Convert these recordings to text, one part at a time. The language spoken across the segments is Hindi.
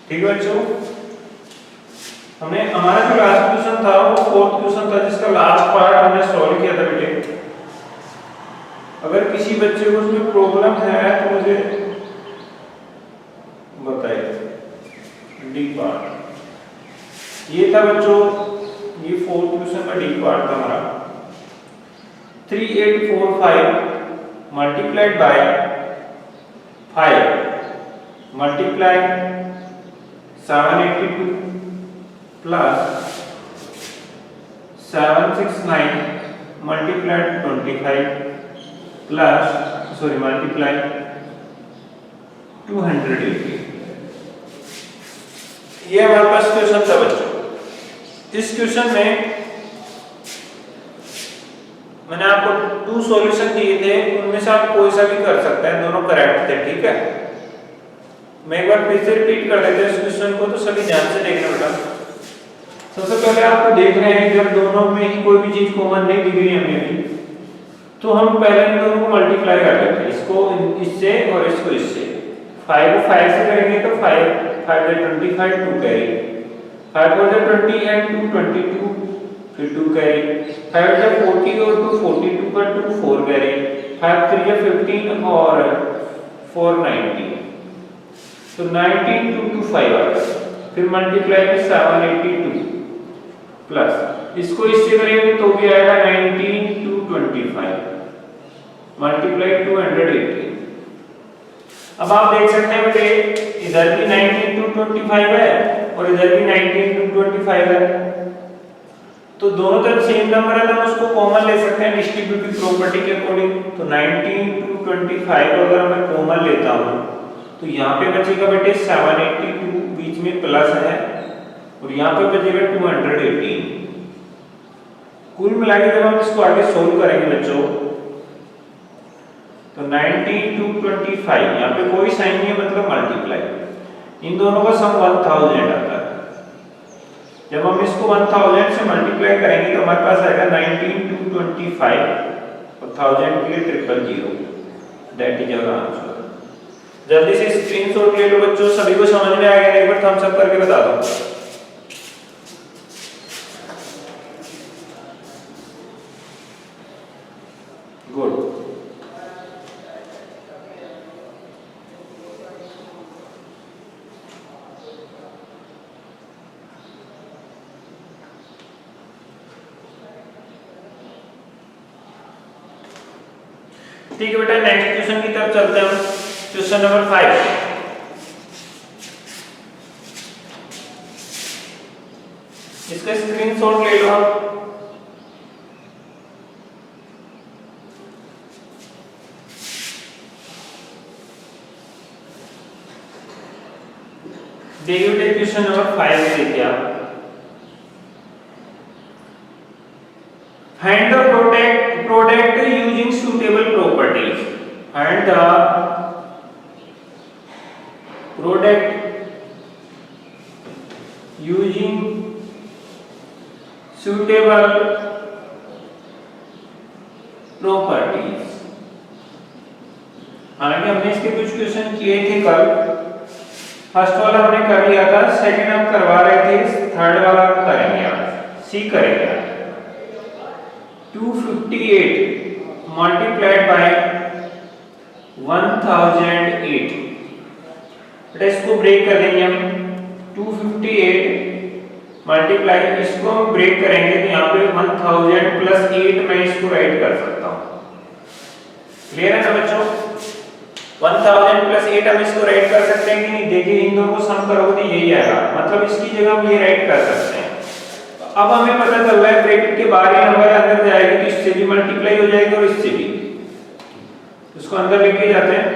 ठीक है बच्चों, हमने हमारा जो लास्ट क्वेश्चन था वो फोर्थ क्वेश्चन था जिसका लास्ट पार्ट हमने सॉल्व किया था बेटे। अगर किसी बच्चे को उसमें प्रॉब्लम है तो मुझे बताइए। डी पार्ट ये था बच्चों, ये फोर्थ क्वेश्चन का डी पार्ट था हमारा। 3845 multiplied by 5 multiply 782 plus 769 multiplied 25 plus multiply 280। ये हमारे पास क्वेश्चन था बच्चों। इस क्वेश्चन में मैंने आपको 2 सॉल्यूशन दिए थे, उनमें से आप कोई सा भी कर सकते हैं, दोनों करेक्ट थे। ठीक है, मैं एक बार फिर से रिपीट कर देते हैं इस क्वेश्चन को, तो सभी ध्यान से देखना बेटा। सबसे पहले आप देख रहे हैं जब दोनों में ही कोई भी चीज कॉमन नहीं दिख रही हमें भी, तो हम पहले इन दोनों को मल्टीप्लाई कर देते हैं, इसको इससे और इसको इससे। 5 को 5 से करेंगे तो 5 5 25 2 कैरी, 5 4 20 एंड 2 22 फिर 2 कैरी, 5 40 और 2 42 का 2 4 कैरी, 5 3 15 और 4 90, तो 19 2 2 5 आ गया। फिर मल्टीप्लाई में 782 प्लस इसको इससे करेंगे तो भी आएगा 19 2 25 मल्टीप्लाई 280। अब आप देख सकते हैं बेटे इधर भी 19 2 25 है और इधर भी 19 2 25 है, तो दोनों तरफ सेम नंबर है तो हम उसको कॉमन ले सकते हैं डिस्ट्रीब्यूटिव प्रॉपर्टी के अकॉर्डिंग। तो 19 2 25 को अगर मैं कॉमन लेता हूं तो यहाँ पे बचेगा बेटे 782, बीच में प्लस है, और यहाँ पे बचेगा 218। कुल मिलाकर जब हम इसको आगे सोल्व करेंगे बच्चों तो 19 2 25, यहाँ पे कोई साइन नहीं है मतलब मल्टीप्लाई, इन दोनों का सम 1000 आता है। जब हम इसको 1000 से मल्टीप्लाई करेंगे तो हमारे पास आएगा 19 2 25 और 1000 के लिए 000, दैट इज आवर आंसर। जल्दी से स्क्रीनशॉट ले लो बच्चों, सभी को समझ में आ गया? एक बार थम्स अप करके बता दो। गुड। ठीक है बेटा, नेक्स्ट क्वेश्चन की तरफ चलते हैं हम। Question number 5। इसका स्क्रीनशॉट ले लो आप। देखिए क्वेश्चन नंबर 5 देखिए आप। Find the product using suitable properties. Find the product using suitable properties. हालांकि हमने इसके कुछ क्वेश्चन किए थे कल। फर्स्ट वाला हमने कर लिया था, सेकंड हम करवा रहे थे, थर्ड वाला हम करेंगे आज, सी करेंगे आज। 258 मल्टीप्लाइड बाय 1008, बेटा इसको ब्रेक कर देंगे हम। 258 मल्टीप्लाई, इसको हम ब्रेक करेंगे तो यहाँ पे 1000 प्लस 8 मैं इसको राइट कर सकता हूँ। क्लियर है ना बच्चों? 1000 प्लस 8 हम इसको राइट कर सकते हैं कि नहीं? देखिए इन दोनों को सम करोगे तो यही आएगा, मतलब इसकी जगह हम ये राइट कर सकते हैं। अब हमें पता चल रहा है ब्रैकेट के बाहर ही नंबर अंदर जाएगी तो इससे भी मल्टीप्लाई हो जाएगी और इससे भी, इसको अंदर लेके जाते हैं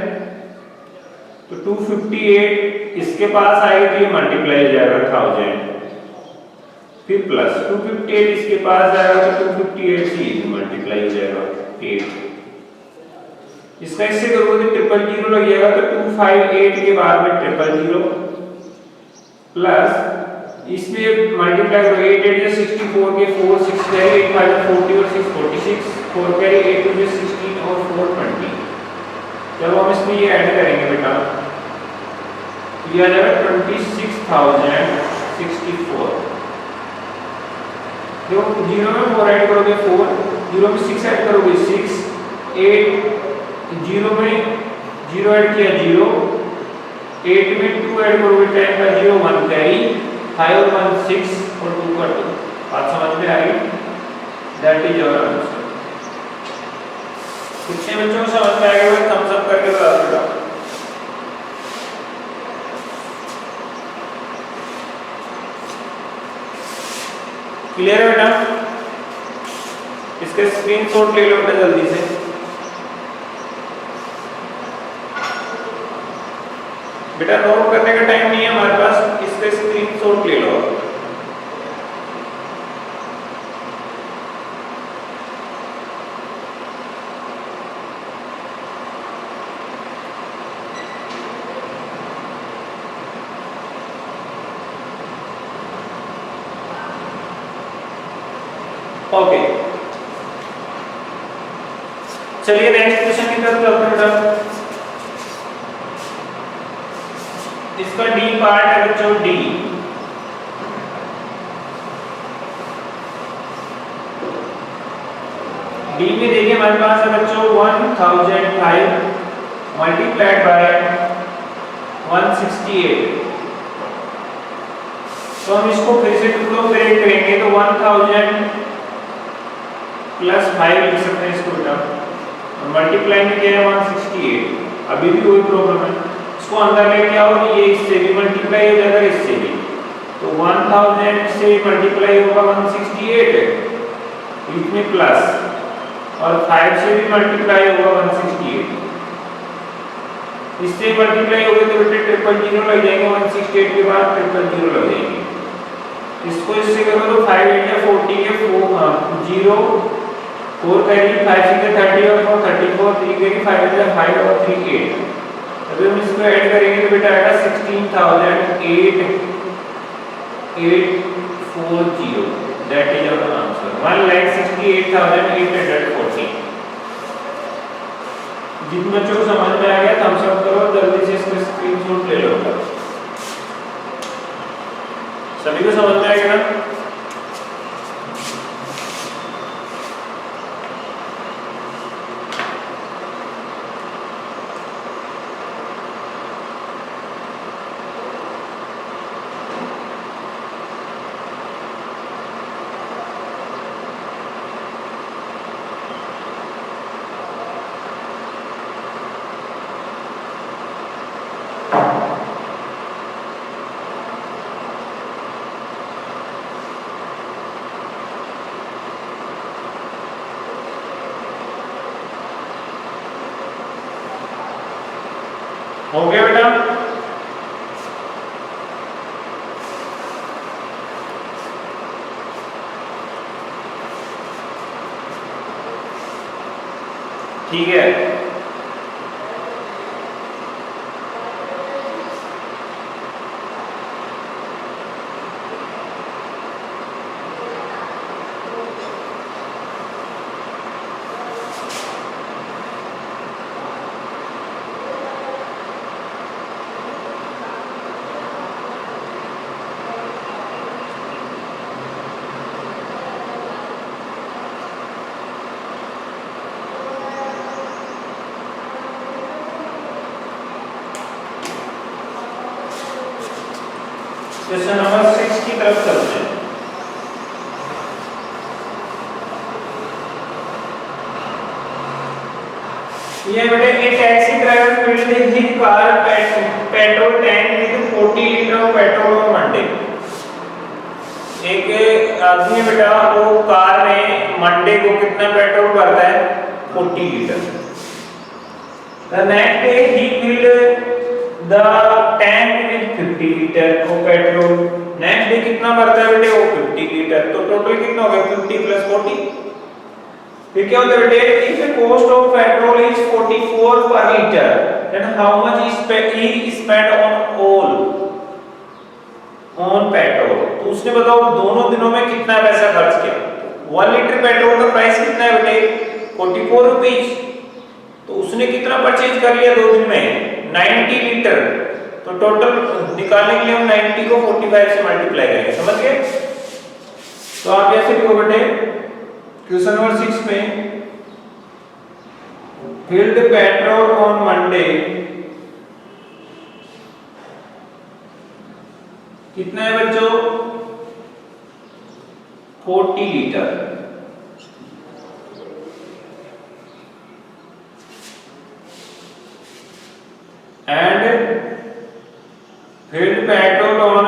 तो 258 इसके पास आएगा तो ये मल्टीप्लाई हो जाएगा 1000, फिर प्लस 258 इसके पास जाएगा तो 258 से ये मल्टीप्लाई हो जाएगा 8। इसका इससे करोगे तो 000 लग जाएगा, तो 258 के बाद में 000 प्लस इसमें मल्टीप्लाई करो 8 8 64 के 4 6 कैरी 8 5 40 और 6 46 4 कैरी 8 2 16 और 4 20। जब हम इसमें ये ऐड करेंगे बेटा ये आ जाएगा 26,064। देखो 0 में 4 ऐड करोगे 4, 0 में 6 ऐड करोगे 6, 8, 0 में 0 ऐड किया 0, 8 में 2 ऐड करोगे 10 का 0 1 कैरी, 5 और 1 6 और 2 का 2। बात समझ में आ रही? That is your answer. कितने बच्चों को समझ में आएगा थम्स अप करके बता दो। क्लियर है बेटा? इसके स्क्रीनशॉट ले लो बेटा जल्दी से। बेटा नोट करने का टाइम नहीं है हमारे पास, इसके स्क्रीनशॉट ले लो। ओके चलिए नेक्स्ट क्वेश्चन की तरफ चलते हैं बेटा। इसका डी पार्ट है बच्चों, डी। डी में देखिए हमारे पास है बच्चों 1005 मल्टीप्लाइड बाय 168। तो हम इसको फिर से टुकड़ों में ब्रेक करेंगे तो 1000 प्लस 5 लिख सकते हैं इसको बेटा, और मल्टीप्लाई में क्या है 168। अभी भी वही प्रॉब्लम है, इसको अंदर लेके आओ, ये इससे भी मल्टीप्लाई हो जाएगा इससे भी, तो 1000 से मल्टीप्लाई होगा 168 इसमें प्लस, और 5 से भी मल्टीप्लाई होगा 168, इससे मल्टीप्लाई होगा तो बेटे 000 लग जाएंगे, 168 के बाद 000 लग जाएंगे। इसको इससे करो तो 5 8 या 40 के 0 4 करेंगे, 5 6 30 और 4 34, 3 करेंगे 5 5 और 3 8। अभी हम इसको ऐड करेंगे तो बेटा आएगा 16,840। That is our answer 1,68,840। जिन बच्चों को समझ में आ गया थम्स अप करो, जल्दी से इसका स्क्रीनशॉट ले लो। सभी को समझ में आएगा ना? हो गया बेटा? ठीक है, क्वेश्चन नंबर 6 की तरफ चलते हैं। ये बेटे a taxi driver filled his car petrol tank with 40 litre of petrol on Monday. एक आदमी बेटा वो कार में मंडे को कितना पेट्रोल भरता है? 40 litre. The next day he filled the tank with 50 litre of petrol. Next day कितना भरता है बेटे? वो 50 लीटर। तो टोटल कितना हो गया? 50 प्लस 40। फिर क्या होता है बेटे? If the cost of petrol is 44 per litre, then how much he spend on petrol. तो उसने बताओ दोनों दिनों में कितना पैसा खर्च किया। 1 लीटर पेट्रोल का प्राइस कितना है बेटे? 44 रुपीस। तो उसने कितना परचेज कर लिया 2 दिन में? 90 लीटर। तो टोटल निकालने के लिए हम 90 को 45 से मल्टीप्लाई करेंगे, समझ गए? तो आप ऐसे लिखो बेटे क्वेश्चन नंबर 6 में fill the petrol on Monday कितना है बच्चों? 40 litre. and filled petrol on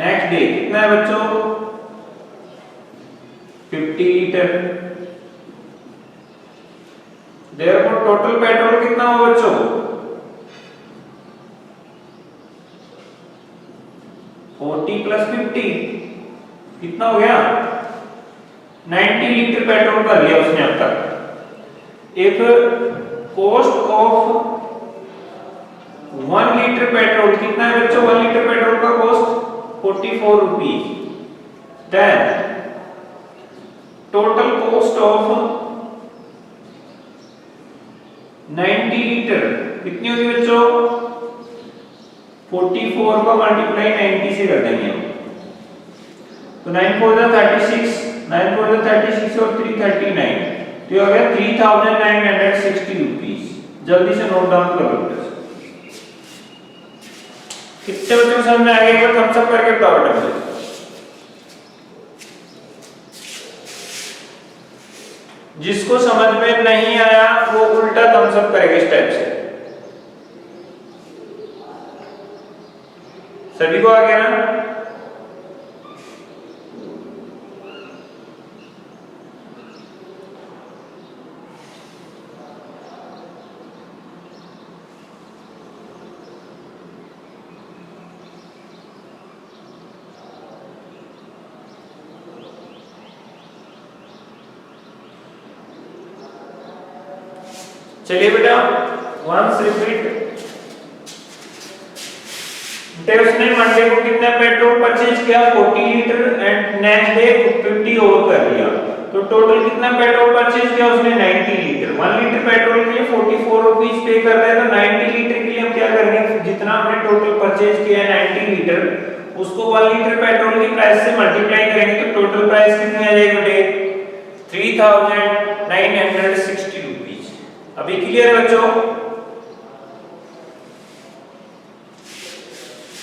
next day कितना है बच्चों? 50 लीटर। therefore टोटल पेट्रोल कितना हो बच्चों? 40 + 50 कितना हो गया? 90 लीटर पेट्रोल भर लिया उसने अब तक। If cost of 1 litre petrol कितना है बच्चों? 1 लीटर पेट्रोल का cost 44 rupees. Then total cost of 90 litre कितनी होगी बच्चों? 44 को मल्टीप्लाई 90 से कर देंगे हम, तो 9 4 36, 9 4 36 और 3 39, तो ये हो गया 3960 रुपीज। जल्दी से नोट डाउन कर लो। कितने बच्चों को समझ में आ गया? एक बार थम्स अप करके बताओ बेटा मुझे। जिसको समझ में नहीं आया वो उल्टा थम्स अप करेगा इस टाइप से। सभी को आ गया ना? चलिए बेटा वंस रिपीट। उसने मंडे को कितना पेट्रोल परचेज किया? 40 litre and next day 50 over कर लिया, तो टोटल कितना पेट्रोल परचेज किया उसने? 90 लीटर। 1 लीटर पेट्रोल के लिए 44 रुपीज पे कर रहे हैं, तो 90 लीटर के लिए हम क्या करेंगे? जितना हमने टोटल परचेज किया है 90 लीटर उसको 1 लीटर पेट्रोल की प्राइस से मल्टीप्लाई करेंगे, तो टोटल प्राइस कितनी आ जाएगी बेटे? 3960 रुपीज। अभी क्लियर है बच्चों?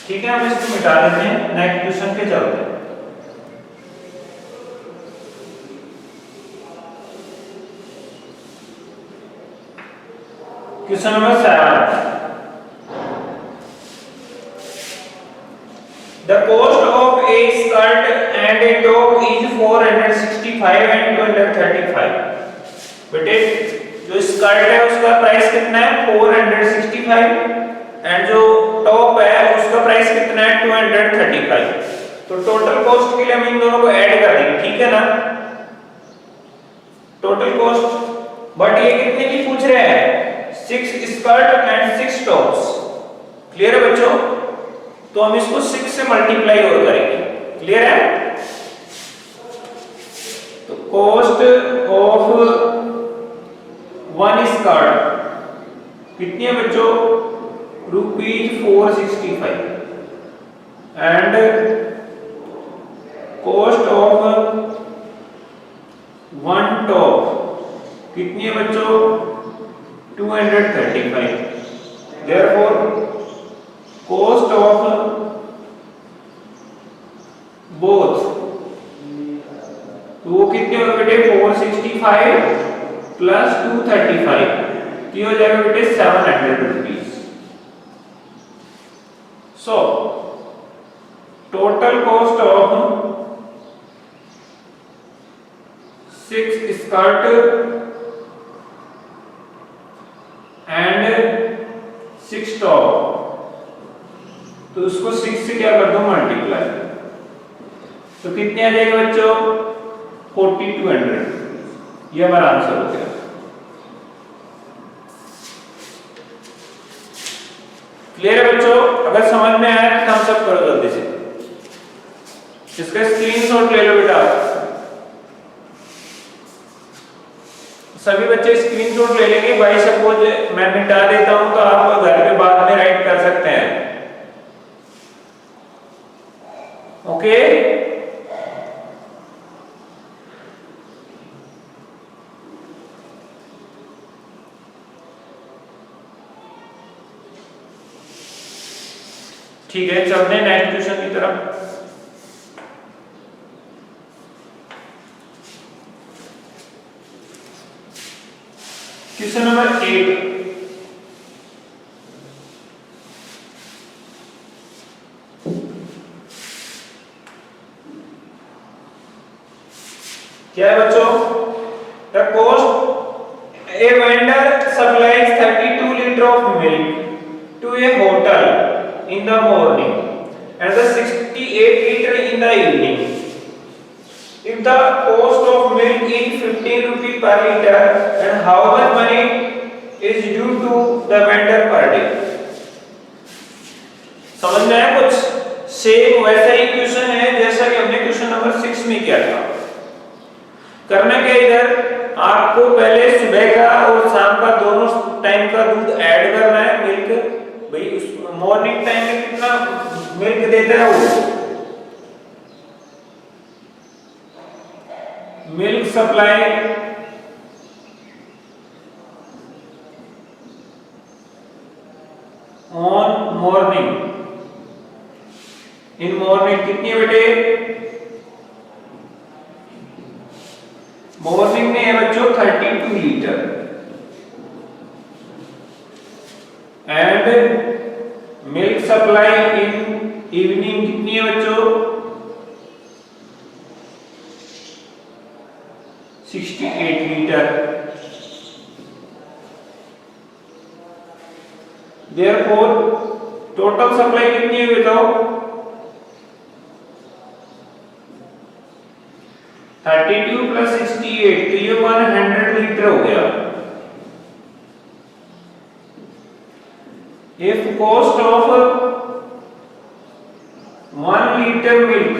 ठीक है, हम इसको मिटा देते हैं, नेक्स्ट क्वेश्चन पे चलते हैं। Question number 7। The cost of a skirt and a top is 465 and 235। बेटे जो स्कर्ट है उसका प्राइस कितना है? 465 एंड जो टॉप है उसका प्राइस कितना है? 235। तो टोटल कॉस्ट के लिए हम इन दोनों को ऐड कर देंगे, ठीक है ना? टोटल कॉस्ट, बट ये कितने की पूछ रहे हैं? 6 स्कर्ट एंड 6 टॉप्स। क्लियर है बच्चों? तो हम इसको 6 से मल्टीप्लाई और करेंगे। क्लियर है? तो कॉस्ट ऑफ 1 स्कर्ट कितनी है बच्चों? ₹465 एंड कॉस्ट ऑफ 1 टॉप कितनी है बच्चों? 235। देयरफॉर कॉस्ट ऑफ बोथ, तो वो कितने हो बेटे? 465 प्लस 235 की हो जाएगा बेटे 700 rupees. So total cost of 6 skirt and 6 top, तो उसको 6 से क्या कर दो? मल्टीप्लाई, तो कितने आ जाएगा बच्चों? 4200। ये हमारा आंसर हो गया। क्लियर है बच्चों? अगर समझ में आया तो थम्स अप करो जल्दी से। इसका स्क्रीनशॉट ले लो बेटा। सभी बच्चे स्क्रीनशॉट ले लेंगे। बाई सपोज मैं मिटा देता हूं तो आप घर पे ठीक है, चलते हैं नेक्स्ट क्वेश्चन की तरफ। क्वेश्चन नंबर 8, क्या है बच्चों? The cost a vendor supplies 32 litre of milk to a hotel in the morning and the 68 liter in the evening. If the cost of milk is 15 rupees per liter, and how much money is due to the vendor per day? समझ में आया कुछ? सेम वैसा ही क्वेश्चन है जैसा कि हमने क्वेश्चन नंबर 6 में किया था। करना क्या, इधर आपको पहले सुबह का और शाम का दोनों टाइम का दूध ऐड करना है, मिल्क भाई उस मॉर्निंग टाइम में कितना मिल्क देता है वो, milk supply on morning, in morning कितनी बेटे? मॉर्निंग में है बच्चों 32 litre and milk supply in evening कितनी है बच्चों? 68 लीटर। देयरफॉर टोटल सप्लाई कितनी है बताओ? 32 प्लस 68 तो ये 100 लीटर हो गया। If cost of 1 liter milk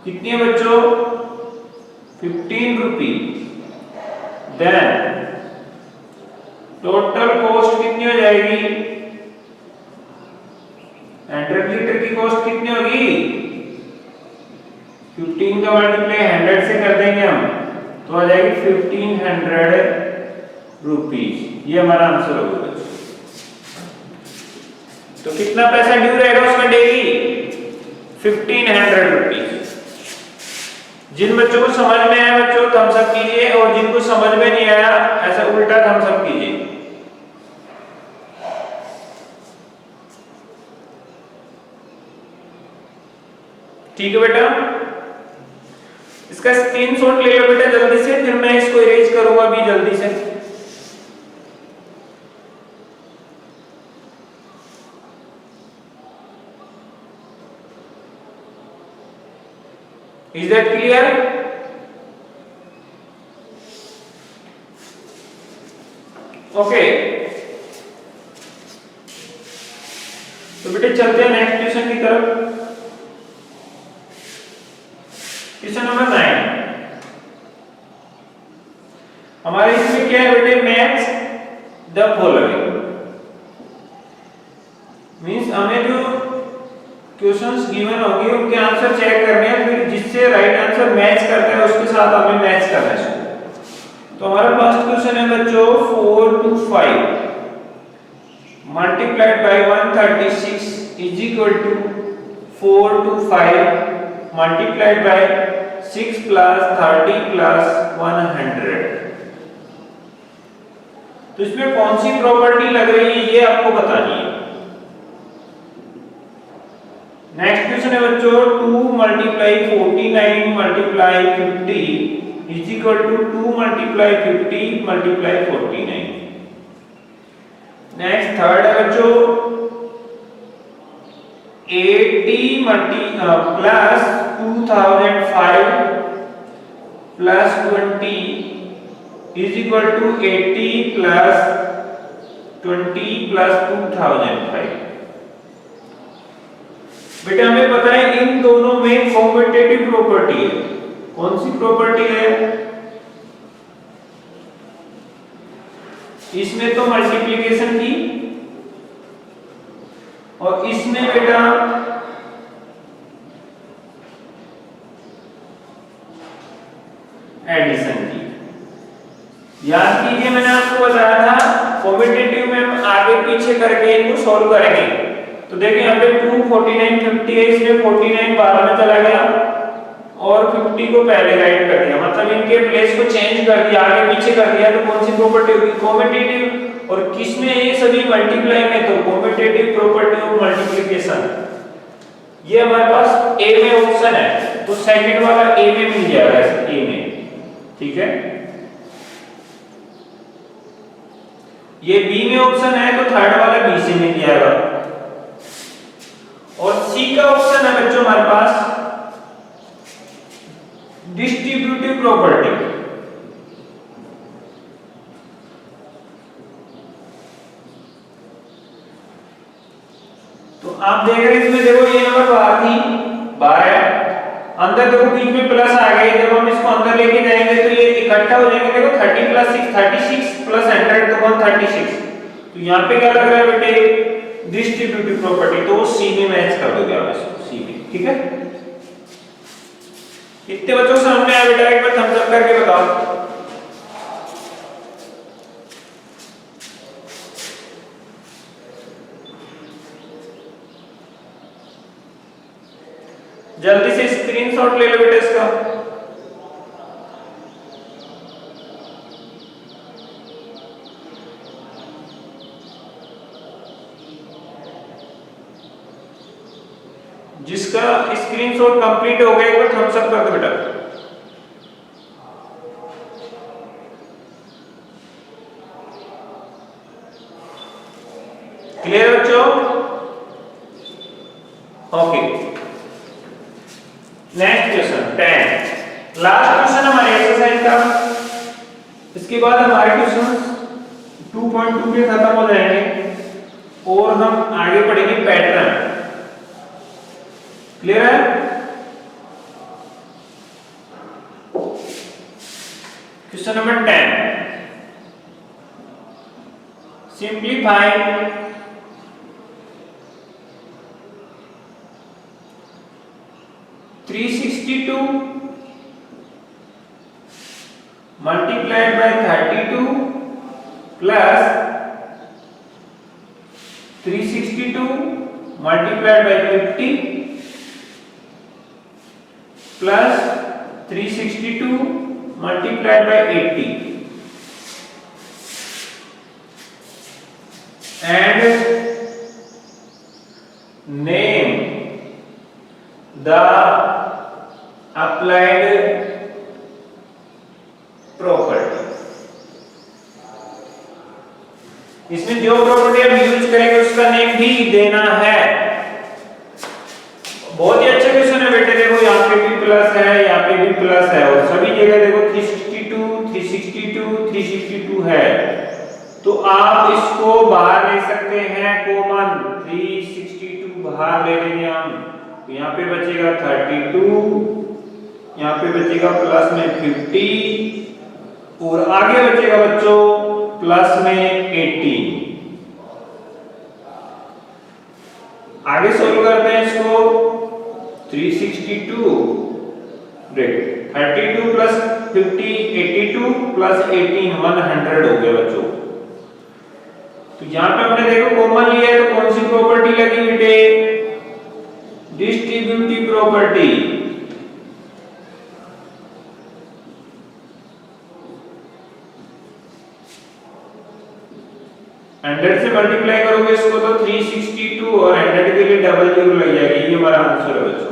कितनी है बच्चों? 15 रुपी, then टोटल कॉस्ट कितनी हो जाएगी? 100 लीटर की कॉस्ट कितनी होगी? 15 का मल्टीप्लाई 100 से कर देंगे हम तो आ जाएगी 1500 रुपीज। ये हमारा आंसर होगा। तो कितना पैसा ड्यू रहेगा उसका डेली? 1500 रुपीज। जिन बच्चों को समझ में आया बच्चों थम्स अप कीजिए, और जिनको समझ में नहीं आया ऐसा उल्टा थम्स अप कीजिए। ठीक है बेटा, इसका स्क्रीनशॉट ले लो बेटा जल्दी से, फिर मैं इसको इरेज करूंगा अभी जल्दी से। Is that clear? Okay. तो बेटे चलते हैं नेक्स्ट क्वेश्चन की तरफ। क्वेश्चन नंबर 9 हमारे इसमें क्या है बेटे? मैच द फॉलोइंग, मींस हमें जो क्वेश्चंस गिवन होंगे उनके आंसर चेक करने हैं, फिर जिससे राइट आंसर मैच करता है उसके साथ हमें मैच करना है। तो हमारा फर्स्ट क्वेश्चन है बच्चों 4 to 5 multiplied by 136 is equal to 4 to 5 multiplied by 6 plus 30 plus 100। तो इसमें कौन सी प्रॉपर्टी लग रही है ये आपको बतानी है। नेक्स्ट क्वेश्चन है बच्चों 2 multiply 49 multiply 50 is equal to 2 multiply 50 multiply 49। Next third है बच्चों 80 plus 2005 plus 20 is equal to 80 plus 20 plus 2005। बेटा हमें पता है इन दोनों में कॉम्पिटेटिव प्रॉपर्टी है। कौन सी प्रॉपर्टी है? इसमें तो मल्टीप्लिकेशन की और इसमें बेटा एडिशन की। याद कीजिए मैंने आपको बताया था कॉम्पिटिटिव में हम आगे पीछे करके इनको सॉल्व करेंगे। तो देखिए यहाँ पे 2 49 50 है, इसमें 49 बाद में चला गया और 50 को पहले राइट कर दिया, मतलब इनके प्लेस को चेंज कर दिया, आगे पीछे कर दिया। तो कौन सी प्रॉपर्टी होगी? कॉम्पिटिटिव। और किसमें ये सभी मल्टीप्लाई में? तो कॉम्पिटिटिव प्रॉपर्टी ऑफ मल्टीप्लिकेशन। ये हमारे पास ए में ऑप्शन है, तो सेकंड वाला ए में मिल जाएगा, ए में, ठीक है। ये बी में ऑप्शन है, तो थर्ड वाला बी से मिल जाएगा। और सी का ऑप्शन है बच्चों हमारे पास डिस्ट्रीब्यूटिव प्रॉपर्टी। तो आप देख रहे हैं इसमें, देखो ये नंबर बाहर थी 12, अंदर देखो बीच में प्लस आ गई। जब हम इसको अंदर लेके जाएंगे तो ये इकट्ठा हो जाएंगे। देखो 30 प्लस 6 36 प्लस 100 तो 136। तो यहाँ पे क्या लग रहा है बेटे? Distributive property. तो वो सी में मैच कर दोगे आप इसको, सी में, ठीक है। कितने बच्चों सामने आया बेटा? एक बार थम्स अप करके बताओ। जल्दी से स्क्रीनशॉट ले लो बेटा इसका। जिसका स्क्रीनशॉट कंप्लीट हो गया एक बार थम्स अप कर दो बेटा। क्लियर बच्चों? Okay, next question 10, last question हमारे एक्सरसाइज का। इसके बाद हमारे क्वेश्चन 2.2 के खत्म हो जाएंगे और हम आगे पढ़ेंगे पैटर्न। क्लियर है? Question number 10, simplify 362 multiplied by 32 plus 362 multiplied by 50 plus 362 multiplied by 80 and name the applied property। इसमें जो प्रॉपर्टी हम यूज करेंगे उसका नेम भी देना है। बहुत ही अच्छा क्वेश्चन है बेटे। देखो यहाँ पे भी प्लस है, यहाँ पे भी प्लस है और सभी जगह देखो 362 है। तो आप इसको बाहर ले सकते हैं कॉमन, 362 बाहर ले लेंगे हम। तो यहाँ पे बचेगा 32, यहाँ पे बचेगा प्लस में 50 और आगे बचेगा बच्चों प्लस में 80। आगे सोल्व करते हैं इसको। 362 देख 32 प्लस 50 82 प्लस 18 100 हो गया बच्चों। तो यहाँ पे हमने देखो कॉमन लिया है, तो कौन सी प्रॉपर्टी लगी बेटे? Distributive property. हंड्रेड से मल्टीप्लाई करोगे इसको तो 362 और 100 के लिए डबल जीरो लग जाएगा। ये हमारा आंसर है बच्चों।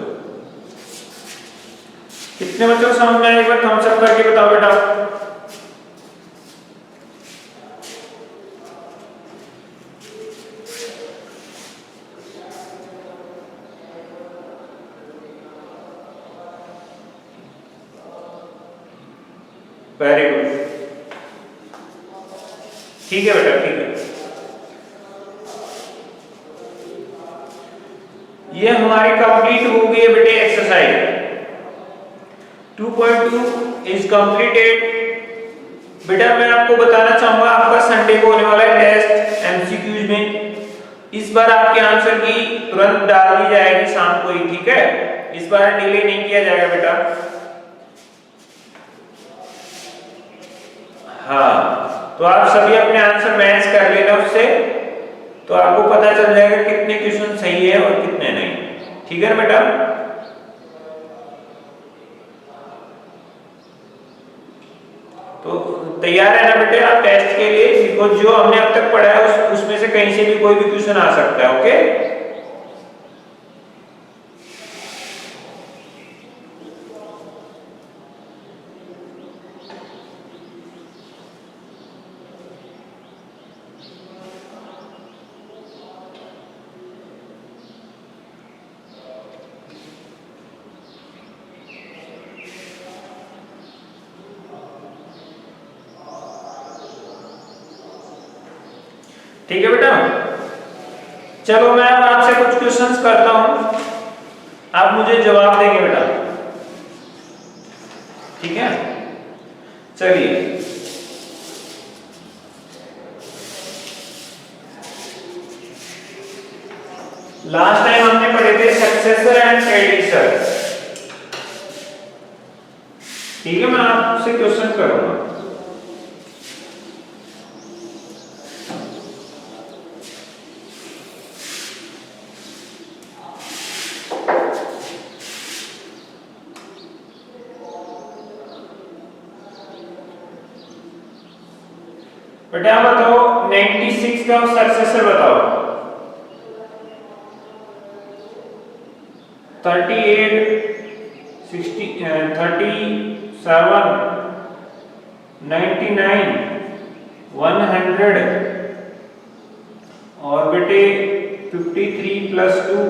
कितने बच्चों समझ में आया? एक बार थम्स अप करके बताओ बेटा। वेरी गुड, ठीक है बेटा, ठीक है। ये हमारी कंप्लीट हो गई है बेटे एक्सरसाइज 2.2 इज कंप्लीटेड। बेटा मैं आपको बताना चाहूंगा, आपका संडे को होने वाला है टेस्ट एमसीक्यूज में। इस बार आपके आंसर की तुरंत डाल दी जाएगी शाम को ही, ठीक है। इस बार डिले नहीं किया जाएगा बेटा। हाँ, तो आप सभी अपने आंसर मैच कर लेना उससे, तो आपको पता चल जाएगा कितने क्वेश्चन सही है और कितने नहीं। ठीक है बेटा? तो तैयार है ना बेटे आप टेस्ट के लिए? बिकॉज जो हमने अब तक पढ़ा है उसमें से कहीं से भी कोई भी क्वेश्चन आ सकता है। ओके? ठीक है बेटा? चलो मैं अब आपसे कुछ क्वेश्चंस करता हूं, आप मुझे जवाब देंगे बेटा। ठीक है? चलिए, लास्ट टाइम हमने पढ़े थे सक्सेसर एंड प्रेडिसर। ठीक है, मैं आपसे क्वेश्चन करूंगा। बेटा बताओ 96 का सक्सेसर बताओ। 38, 60, 37, 99, 100 और बेटे 53 प्लस 2।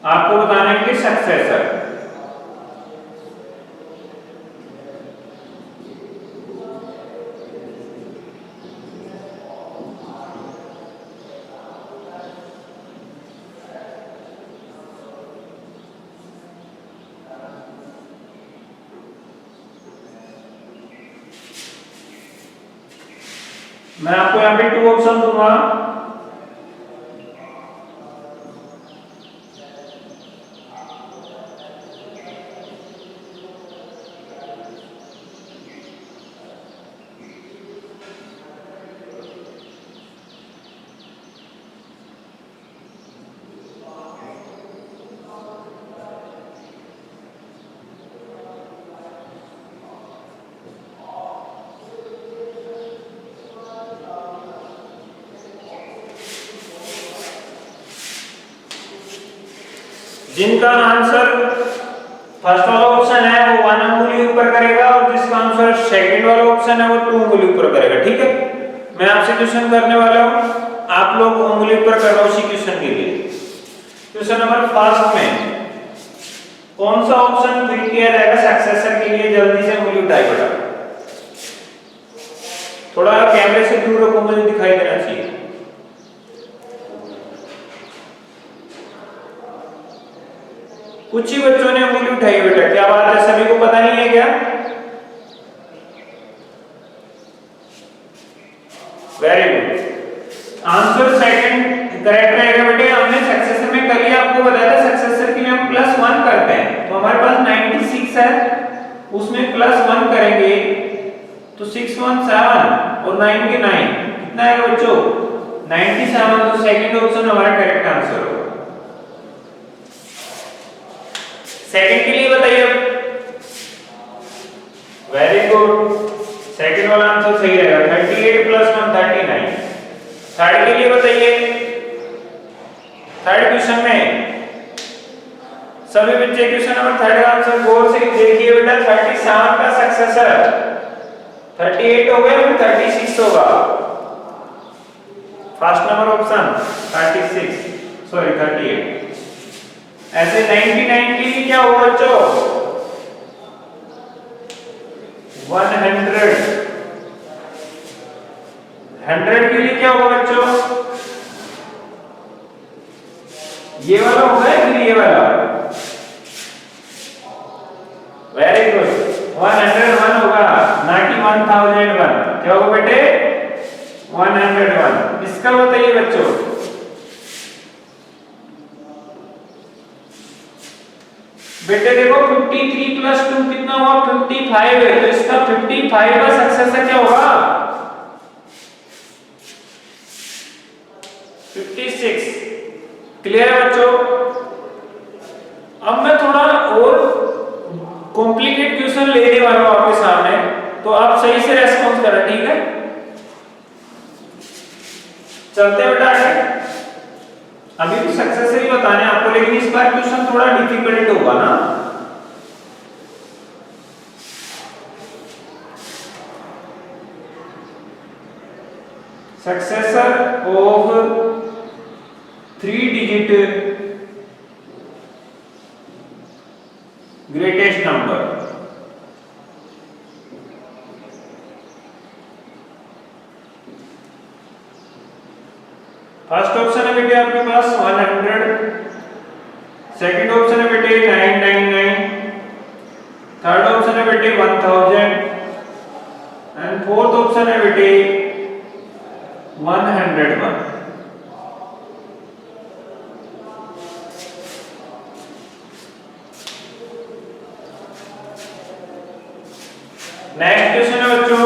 आपको बताना है कि सक्सेसर। मैं आपको यहां पे 2 ऑप्शन दूंगा। जिनका आंसर फर्स्ट वाला ऑप्शन है वो 1 उंगली ऊपर करेगा और जिसका आंसर सेकंड वाला ऑप्शन है वो 2 उंगली ऊपर करेगा। ठीक है? मैं आपसे क्वेश्चन करने वाला हूं, आप लोग उंगली ऊपर करना उसी क्वेश्चन के लिए। क्वेश्चन नंबर फर्स्ट में कौन सा ऑप्शन फिल किया जाएगा सक्सेसर के लिए? जल्दी से उंगली उठाइए बेटा। थोड़ा कैमरे से दूर रखो, मुझे दिखाई देना चाहिए। कुछ ही बच्चों ने उंगली उठाई बेटा, क्या बात है? सभी को पता नहीं है क्या? Very good. Answer second correct रहेगा बेटे। हमने सक्सेसर में कर लिया, आपको बताया था सक्सेसर के लिए हम +1 करते हैं, तो हमारे पास 96 है, उसमें +1 करेंगे तो 6 1 7 और 9 के 9 कितना है बच्चों? 97। तो सेकंड ऑप्शन हमारा करेक्ट आंसर होगा। सेकंड के लिए बताइए। वेरी गुड, सेकंड वाला आंसर सही रहेगा। 38 + 1 39। थर्ड के लिए बताइए। थर्ड क्वेश्चन में सभी बच्चे क्वेश्चन नंबर थर्ड का आंसर गौर से देखिए बेटा। 37 का सक्सेसर 38 हो गया, फिर 36 होगा। First number option 36 sorry 38। ऐसे 99 के लिए क्या होगा बच्चों? 100। 100 के लिए क्या होगा बच्चों? ये वाला होगा या फिर ये वाला? वेरी गुड, 101 होगा, ना कि 1001। क्या होगा बेटे? 101। इसका बताइए बच्चों। बेटे देखो 53 प्लस 2 कितना हुआ 55 है, तो इसका 55 का सक्सेसर क्या होगा 56। क्लियर है बच्चों। अब मैं थोड़ा और कॉम्प्लिकेट क्वेश्चन लेने वाला हूं आपके सामने, तो आप सही से रेस्पॉन्स करें, ठीक है। चलते हैं बेटा आगे। अभी भी सक्सेसर ही बताने आपको, लेकिन इस बार क्वेश्चन थोड़ा डिफिकल्ट होगा ना। Successor of 3 digit greatest number. First option है बेटे आपके पास 100, सेकंड ऑप्शन है बेटे 999, थर्ड ऑप्शन है बेटे 1000 एंड फोर्थ ऑप्शन है बेटे 101। नेक्स्ट क्वेश्चन है बच्चों,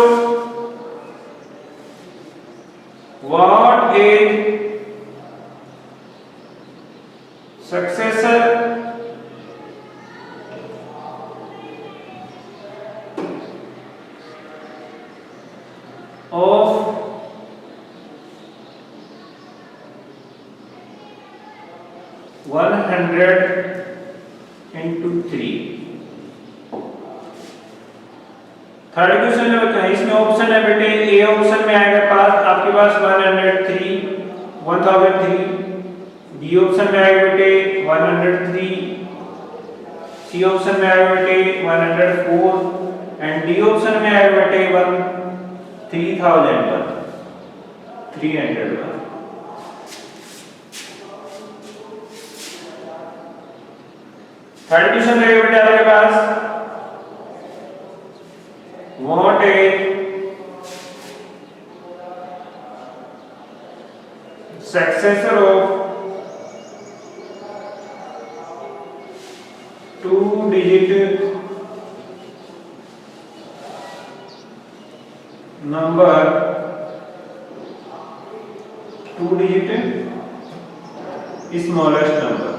what is successor of 100 into 3। Third question है बच्चों, इसमें ऑप्शन है बेटे, ए ऑप्शन में आएगा पास आपके पास 103, 1003, बी ऑप्शन में आएगा बेटे 103, सी ऑप्शन में आएगा बेटे 104 एंड डी ऑप्शन में आएगा बेटे 3001, 301। थर्ड क्वेश्चन रहेगा बेटे आपके पास, what is successor of 2 digit number, 2 digit smallest number.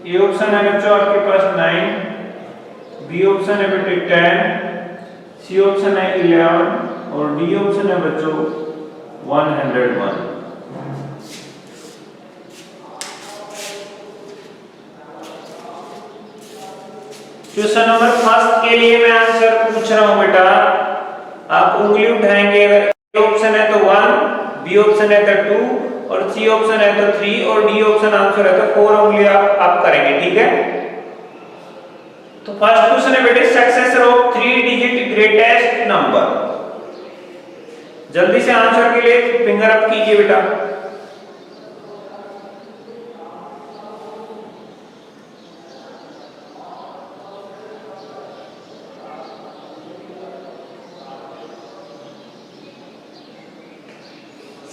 A option है बच्चों आपके पास 9, बी ऑप्शन है बेटे 10, सी ऑप्शन है 11 और डी ऑप्शन है बच्चों 101। क्वेश्चन नंबर फर्स्ट के लिए मैं आंसर पूछ रहा हूं बेटा, आप उंगली उठाएंगे, अगर ए ऑप्शन है तो 1, बी ऑप्शन है तो 2 और सी ऑप्शन है तो 3 और डी ऑप्शन आंसर है तो 4 उंगली आप करेंगे, ठीक है। तो फर्स्ट क्वेश्चन है बेटे, successor of 3 digit greatest number. जल्दी से आंसर के लिए फिंगर अप कीजिए बेटा।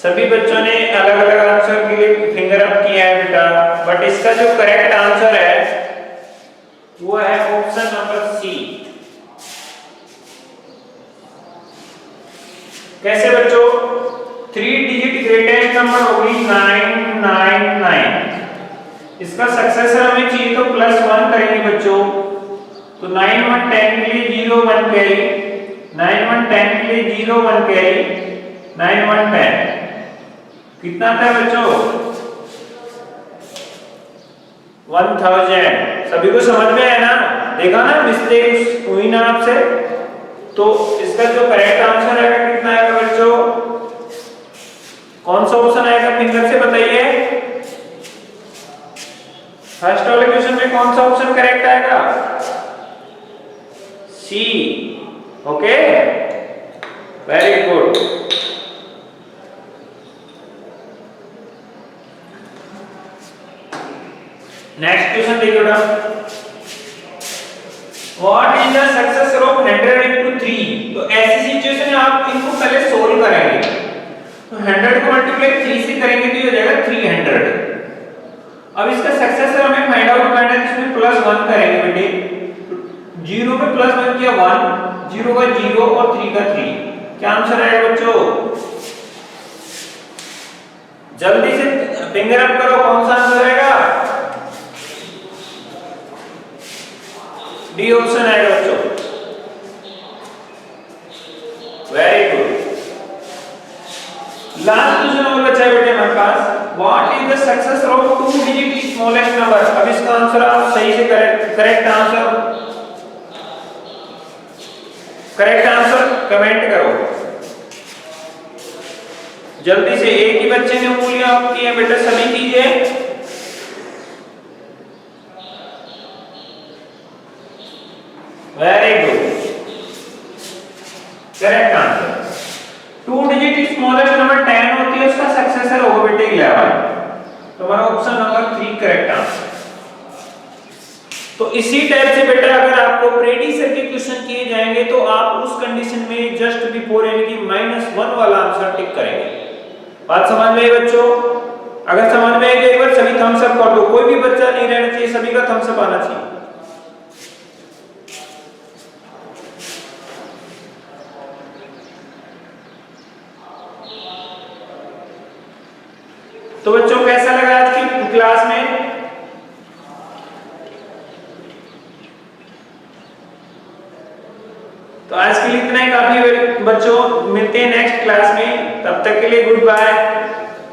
सभी बच्चों ने अलग अलग आंसर के लिए फिंगर अप किया है बेटा, बट इसका जो करेक्ट आंसर है वो है ऑप्शन नंबर सी। कैसे बच्चों, 3 डिजिट ग्रेटेस्ट नंबर होगी 999, इसका सक्सेसर हमें चाहिए तो +1 करेंगे बच्चों, तो 9 1 10 के लिए 0 1 कैरी, 9 1 10 के लिए 0 1 कैरी, 9 1 10 कितना था बच्चों 1000। सभी को समझ में आया ना, देखा ना मिस्टेक हुई ना आपसे। तो इसका जो करेक्ट आंसर आएगा कितना आएगा बच्चों, कौन सा ऑप्शन आएगा फिंगर से बताइए। फर्स्ट वाले क्वेश्चन में कौन सा ऑप्शन करेक्ट आएगा, C. Okay, very good. Next question देखिए बेटा, what is the successor of 100 into 3। तो ऐसी सिचुएशन में आप इनको पहले सोल्व करेंगे। तो 100 को मल्टीप्लाई 3 से करेंगे तो ये हो जाएगा 300। अब इसका सक्सेसर हमें फाइंड आउट करना है, इसमें +1 करेंगे बेटे। 0 में +1 किया 1, 0 का 0 और 3 का 3। क्या आंसर आएगा बच्चों? जल्दी से फिंगर अप करो, कौन सा आंसर आएगा? डी ऑप्शन आएगा बच्चों। Very good. लास्ट क्वेश्चन और बचा है बेटे हमारे पास, what is the successor of 2 digit smallest number. अब इसका आंसर आप सही से करेक्ट आंसर कमेंट करो जल्दी से। एक ही बच्चे ने उंगलियां अप की है बेटा, सभी कीजिए। Very good, correct answer. 2 digit smallest number 10 होती है, उसका सक्सेसर होगा बेटे 11। तो हमारा ऑप्शन नंबर 3 करेक्ट आंसर। तो इसी टाइप से बेटा अगर आपको प्रेडिक्टर के क्वेश्चन किए जाएंगे तो आप उस कंडीशन में जस्ट बिफोर यानी कि -1 वाला आंसर टिक करेंगे। बात समझ में आई बच्चों? अगर समझ में आई तो एक बार सभी थम्स अप कर दो, कोई भी बच्चा नहीं रहना चाहिए, सभी का थम्स अप आना चाहिए। तो बच्चों कैसा लगा आज की क्लास में? तो आज के लिए इतना ही काफी बच्चों, मिलते हैं नेक्स्ट क्लास में, तब तक के लिए गुड बाय।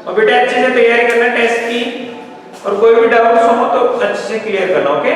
और बेटा अच्छे से तैयारी करना टेस्ट की, और कोई भी डाउट हो तो अच्छे से क्लियर करना, ओके।